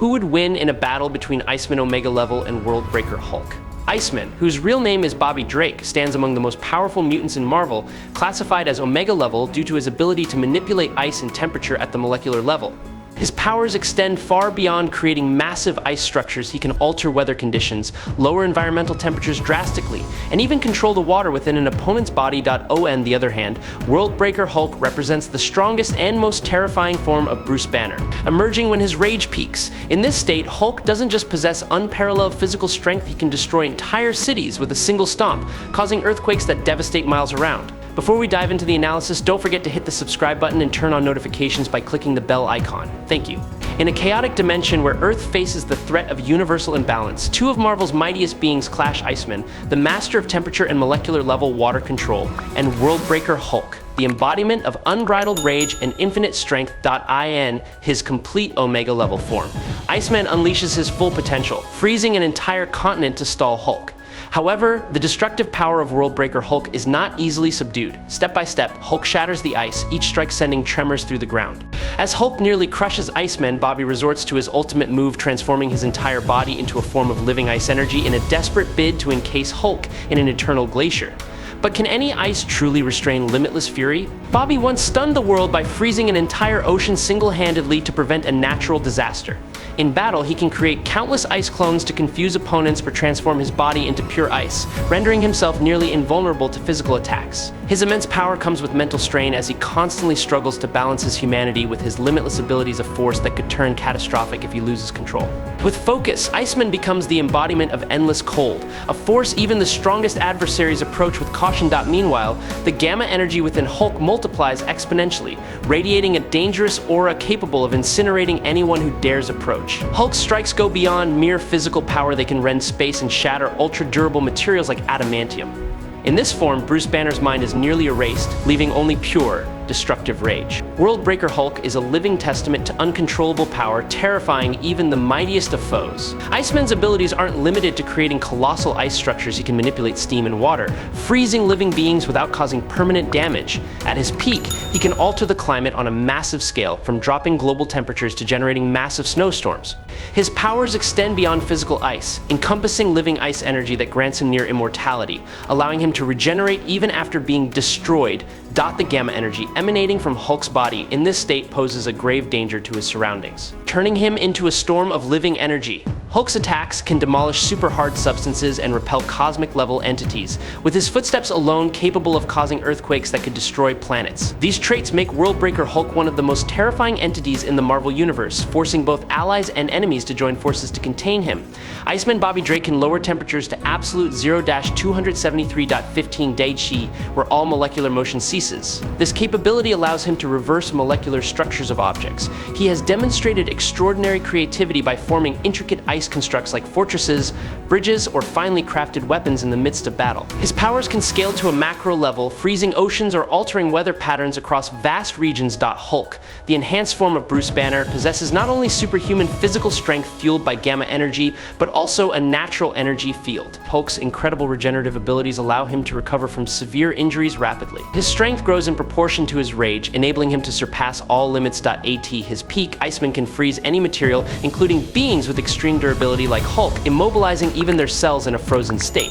Who would win in a battle between Iceman Omega Level and World Breaker Hulk? Iceman, whose real name is Bobby Drake, stands among the most powerful mutants in Marvel, classified as Omega Level due to his ability to manipulate ice and temperature at the molecular level. His powers extend far beyond creating massive ice structures. He can alter weather conditions, lower environmental temperatures drastically, and even control the water within an opponent's body.On. The other hand, World Breaker Hulk represents the strongest and most terrifying form of Bruce Banner, emerging when his rage peaks. In this state, Hulk doesn't just possess unparalleled physical strength, he can destroy entire cities with a single stomp, causing earthquakes that devastate miles around. Before we dive into the analysis, don't forget to hit the subscribe button and turn on notifications by clicking the bell icon. Thank you. In a chaotic dimension where Earth faces the threat of universal imbalance, two of Marvel's mightiest beings clash: Iceman, the master of temperature and molecular level water control, and World Breaker Hulk, the embodiment of unbridled rage and infinite strength. In his complete Omega level form, Iceman unleashes his full potential, freezing an entire continent to stall Hulk. However, the destructive power of World Breaker Hulk is not easily subdued. Step by step, Hulk shatters the ice, each strike sending tremors through the ground. As Hulk nearly crushes Iceman, Bobby resorts to his ultimate move, transforming his entire body into a form of living ice energy in a desperate bid to encase Hulk in an eternal glacier. But can any ice truly restrain limitless fury? Bobby once stunned the world by freezing an entire ocean single-handedly to prevent a natural disaster. In battle, he can create countless ice clones to confuse opponents or transform his body into pure ice, rendering himself nearly invulnerable to physical attacks. His immense power comes with mental strain as he constantly struggles to balance his humanity with his limitless abilities of force that could turn catastrophic if he loses control. With focus, Iceman becomes the embodiment of endless cold, a force even the strongest adversaries approach with caution. Meanwhile, the gamma energy within Hulk multiplies exponentially, radiating a dangerous aura capable of incinerating anyone who dares approach. Hulk's strikes go beyond mere physical power. They can rend space and shatter ultra-durable materials like adamantium. In this form, Bruce Banner's mind is nearly erased, leaving only pure, destructive rage. World Breaker Hulk is a living testament to uncontrollable power, terrifying even the mightiest of foes. Iceman's abilities aren't limited to creating colossal ice structures. He can manipulate steam and water, freezing living beings without causing permanent damage. At his peak, he can alter the climate on a massive scale, from dropping global temperatures to generating massive snowstorms. His powers extend beyond physical ice, encompassing living ice energy that grants him near immortality, allowing him to regenerate even after being destroyed. The gamma energy emanating from Hulk's body in this state poses a grave danger to his surroundings, turning him into a storm of living energy. Hulk's attacks can demolish super hard substances and repel cosmic-level entities, with his footsteps alone capable of causing earthquakes that could destroy planets. These traits make World Breaker Hulk one of the most terrifying entities in the Marvel Universe, forcing both allies and enemies to join forces to contain him. Iceman Bobby Drake can lower temperatures to absolute 0-273.15 Daichi, where all molecular motion ceases. This capability allows him to reverse molecular structures of objects. He has demonstrated extraordinary creativity by forming intricate ice constructs like fortresses, bridges, or finely crafted weapons in the midst of battle. His powers can scale to a macro level, freezing oceans or altering weather patterns across vast regions. Hulk, the enhanced form of Bruce Banner, possesses not only superhuman physical strength fueled by gamma energy, but also a natural energy field. Hulk's incredible regenerative abilities allow him to recover from severe injuries rapidly. His strength grows in proportion to his rage, enabling him to surpass all limits. At his peak, Iceman can freeze any material, including beings with extreme durability like Hulk, immobilizing even their cells in a frozen state.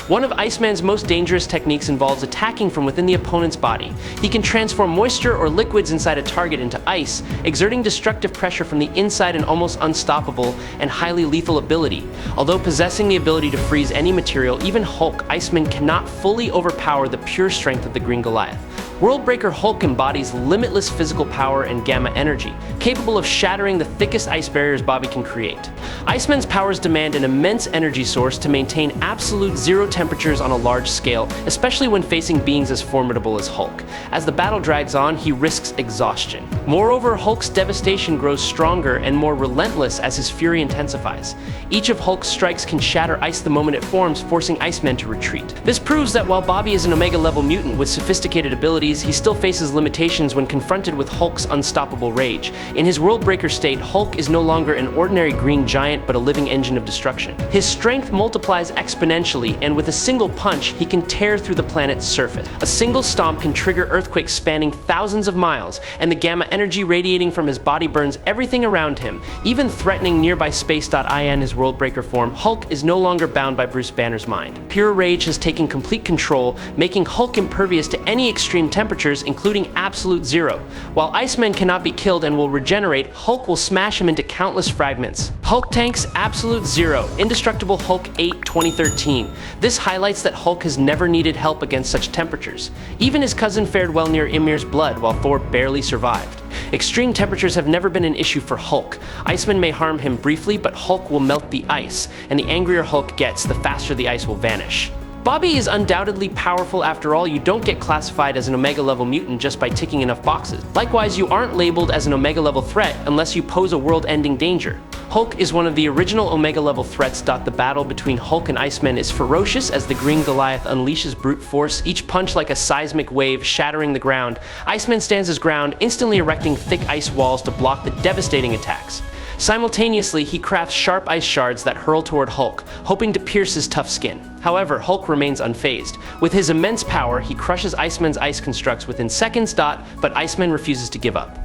One of Iceman's most dangerous techniques involves attacking from within the opponent's body. He can transform moisture or liquids inside a target into ice, exerting destructive pressure from the inside, an almost unstoppable and highly lethal ability. Although possessing the ability to freeze any material, even Hulk, Iceman cannot fully overpower the pure strength of the Green Goliath. World Breaker Hulk embodies limitless physical power and gamma energy, capable of shattering the thickest ice barriers Bobby can create. Iceman's powers demand an immense energy source to maintain absolute zero temperatures on a large scale, especially when facing beings as formidable as Hulk. As the battle drags on, he risks exhaustion. Moreover, Hulk's devastation grows stronger and more relentless as his fury intensifies. Each of Hulk's strikes can shatter ice the moment it forms, forcing Iceman to retreat. This proves that while Bobby is an Omega-level mutant with sophisticated abilities, abilities, he still faces limitations when confronted with Hulk's unstoppable rage. In his Worldbreaker state, Hulk is no longer an ordinary green giant but a living engine of destruction. His strength multiplies exponentially, and with a single punch, he can tear through the planet's surface. A single stomp can trigger earthquakes spanning thousands of miles, and the gamma energy radiating from his body burns everything around him, even threatening nearby space.in. His Worldbreaker form, Hulk is no longer bound by Bruce Banner's mind. Pure rage has taken complete control, making Hulk impervious to any extreme temperatures, including absolute zero. While Iceman cannot be killed and will regenerate, Hulk will smash him into countless fragments. Hulk tanks Absolute Zero, Indestructible Hulk 8 2013. This highlights that Hulk has never needed help against such temperatures. Even his cousin fared well near Ymir's blood, while Thor barely survived. Extreme temperatures have never been an issue for Hulk. Iceman may harm him briefly, but Hulk will melt the ice, and the angrier Hulk gets, the faster the ice will vanish. Bobby is undoubtedly powerful. After all, you don't get classified as an Omega-level mutant just by ticking enough boxes. Likewise, you aren't labeled as an Omega-level threat unless you pose a world-ending danger. Hulk is one of the original Omega-level threats. The battle between Hulk and Iceman is ferocious as the Green Goliath unleashes brute force, each punch like a seismic wave shattering the ground. Iceman stands his ground, instantly erecting thick ice walls to block the devastating attacks. Simultaneously, he crafts sharp ice shards that hurl toward Hulk, hoping to pierce his tough skin. However, Hulk remains unfazed. With his immense power, he crushes Iceman's ice constructs within seconds. But Iceman refuses to give up.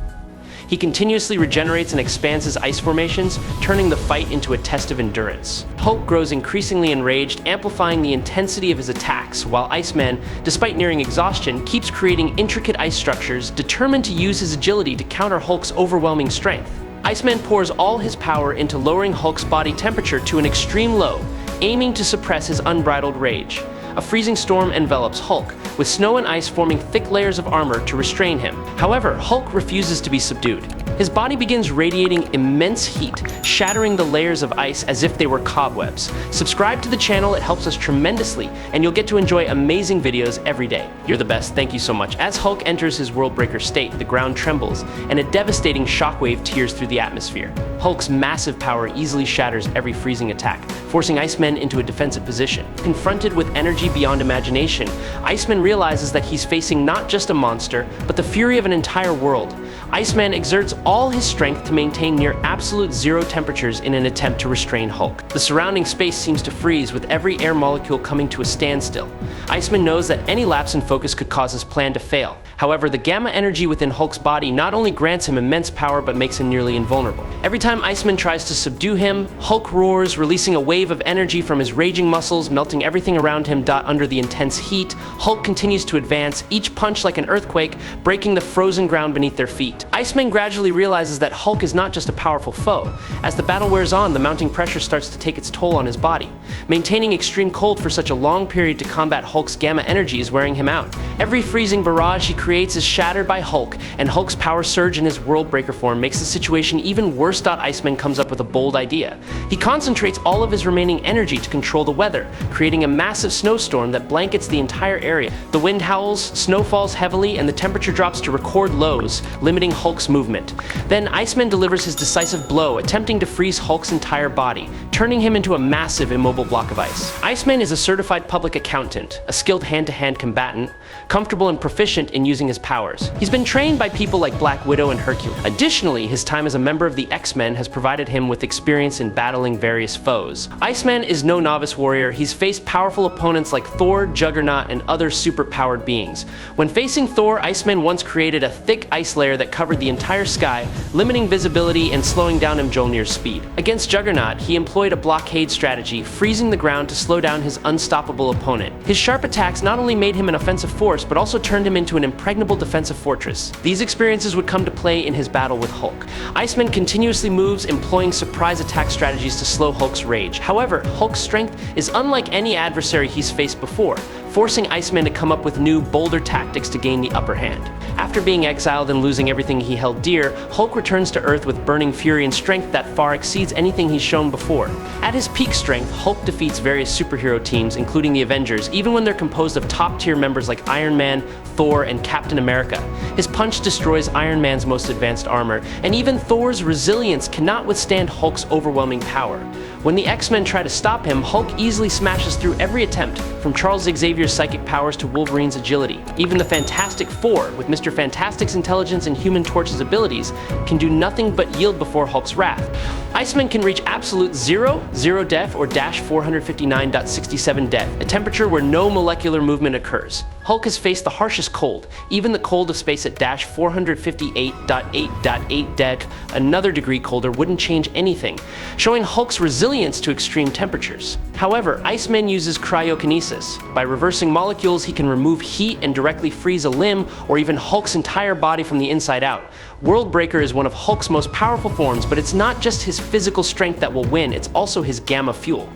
He continuously regenerates and expands his ice formations, turning the fight into a test of endurance. Hulk grows increasingly enraged, amplifying the intensity of his attacks, while Iceman, despite nearing exhaustion, keeps creating intricate ice structures, determined to use his agility to counter Hulk's overwhelming strength. Iceman pours all his power into lowering Hulk's body temperature to an extreme low, aiming to suppress his unbridled rage. A freezing storm envelops Hulk, with snow and ice forming thick layers of armor to restrain him. However, Hulk refuses to be subdued. His body begins radiating immense heat, shattering the layers of ice as if they were cobwebs. Subscribe to the channel, it helps us tremendously, and you'll get to enjoy amazing videos every day. You're the best, thank you so much. As Hulk enters his Worldbreaker state, the ground trembles, and a devastating shockwave tears through the atmosphere. Hulk's massive power easily shatters every freezing attack, forcing Iceman into a defensive position. Confronted with energy beyond imagination, Iceman realizes that he's facing not just a monster, but the fury of an entire world. Iceman exerts all his strength to maintain near absolute zero temperatures in an attempt to restrain Hulk. The surrounding space seems to freeze, with every air molecule coming to a standstill. Iceman knows that any lapse in focus could cause his plan to fail. However, the gamma energy within Hulk's body not only grants him immense power, but makes him nearly invulnerable. Every time Iceman tries to subdue him, Hulk roars, releasing a wave of energy from his raging muscles, melting everything around him. Under the intense heat, Hulk continues to advance, each punch like an earthquake, breaking the frozen ground beneath their feet. Iceman gradually realizes that Hulk is not just a powerful foe. As the battle wears on, the mounting pressure starts to take its toll on his body. Maintaining extreme cold for such a long period to combat Hulk's gamma energy is wearing him out. Every freezing barrage he creates is shattered by Hulk, and Hulk's power surge in his Worldbreaker form makes the situation even worse. Iceman comes up with a bold idea. He concentrates all of his remaining energy to control the weather, creating a massive snowstorm that blankets the entire area. The wind howls, snow falls heavily, and the temperature drops to record lows, limiting Hulk's movement. Then Iceman delivers his decisive blow, attempting to freeze Hulk's entire body, turning him into a massive immobile block of ice. Iceman is a certified public accountant, a skilled hand-to-hand combatant, comfortable and proficient in using his powers. He's been trained by people like Black Widow and Hercules. Additionally, his time as a member of the X-Men has provided him with experience in battling various foes. Iceman is no novice warrior. He's faced powerful opponents like Thor, Juggernaut, and other super-powered beings. When facing Thor, Iceman once created a thick ice layer that covered the entire sky, limiting visibility and slowing down Mjolnir's speed. Against Juggernaut, he employed a blockade strategy, freezing the ground to slow down his unstoppable opponent. His sharp attacks not only made him an offensive force, but also turned him into an impregnable defensive fortress. These experiences would come to play in his battle with Hulk. Iceman continuously moves, employing surprise attack strategies to slow Hulk's rage. However, Hulk's strength is unlike any adversary he's faced before, forcing Iceman to come up with new, bolder tactics to gain the upper hand. After being exiled and losing everything he held dear, Hulk returns to Earth with burning fury and strength that far exceeds anything he's shown before. At his peak strength, Hulk defeats various superhero teams, including the Avengers, even when they're composed of top-tier members like Iron Man, Thor, and Captain America. His punch destroys Iron Man's most advanced armor, and even Thor's resilience cannot withstand Hulk's overwhelming power. When the X-Men try to stop him, Hulk easily smashes through every attempt, from Charles Xavier's psychic powers to Wolverine's agility. Even the Fantastic Four, with Mr. Fantastic's intelligence and Human Torch's abilities, can do nothing but yield before Hulk's wrath. Iceman can reach absolute 0 def, or dash 459.67 def, a temperature where no molecular movement occurs. Hulk has faced the harshest cold, even the cold of space at dash 458.8.8 def, another degree colder, wouldn't change anything, showing Hulk's resilience to extreme temperatures. However, Iceman uses cryokinesis. By reversing molecules, he can remove heat and directly freeze a limb or even Hulk's entire body from the inside out. Worldbreaker is one of Hulk's most powerful forms, but it's not just his physical strength that will win, it's also his gamma fuel.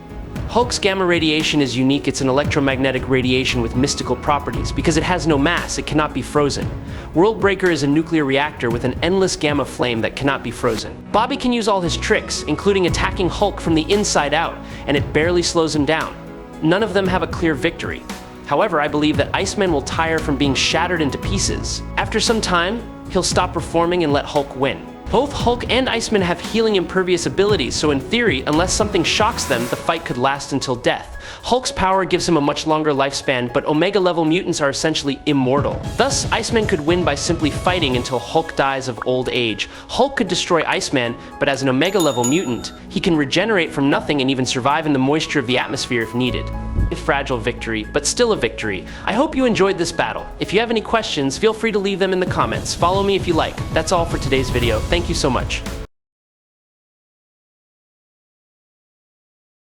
Hulk's gamma radiation is unique. It's an electromagnetic radiation with mystical properties. Because it has no mass, it cannot be frozen. Worldbreaker is a nuclear reactor with an endless gamma flame that cannot be frozen. Bobby can use all his tricks, including attacking Hulk from the inside out, and it barely slows him down. None of them have a clear victory. However, I believe that Iceman will tire from being shattered into pieces. After some time, he'll stop performing and let Hulk win. Both Hulk and Iceman have healing impervious abilities, so in theory, unless something shocks them, the fight could last until death. Hulk's power gives him a much longer lifespan, but Omega-level mutants are essentially immortal. Thus, Iceman could win by simply fighting until Hulk dies of old age. Hulk could destroy Iceman, but as an Omega-level mutant, he can regenerate from nothing and even survive in the moisture of the atmosphere if needed. A fragile victory, but still a victory. I hope you enjoyed this battle. If you have any questions, feel free to leave them in the comments. Follow me if you like. That's all for today's video. Thank you so much.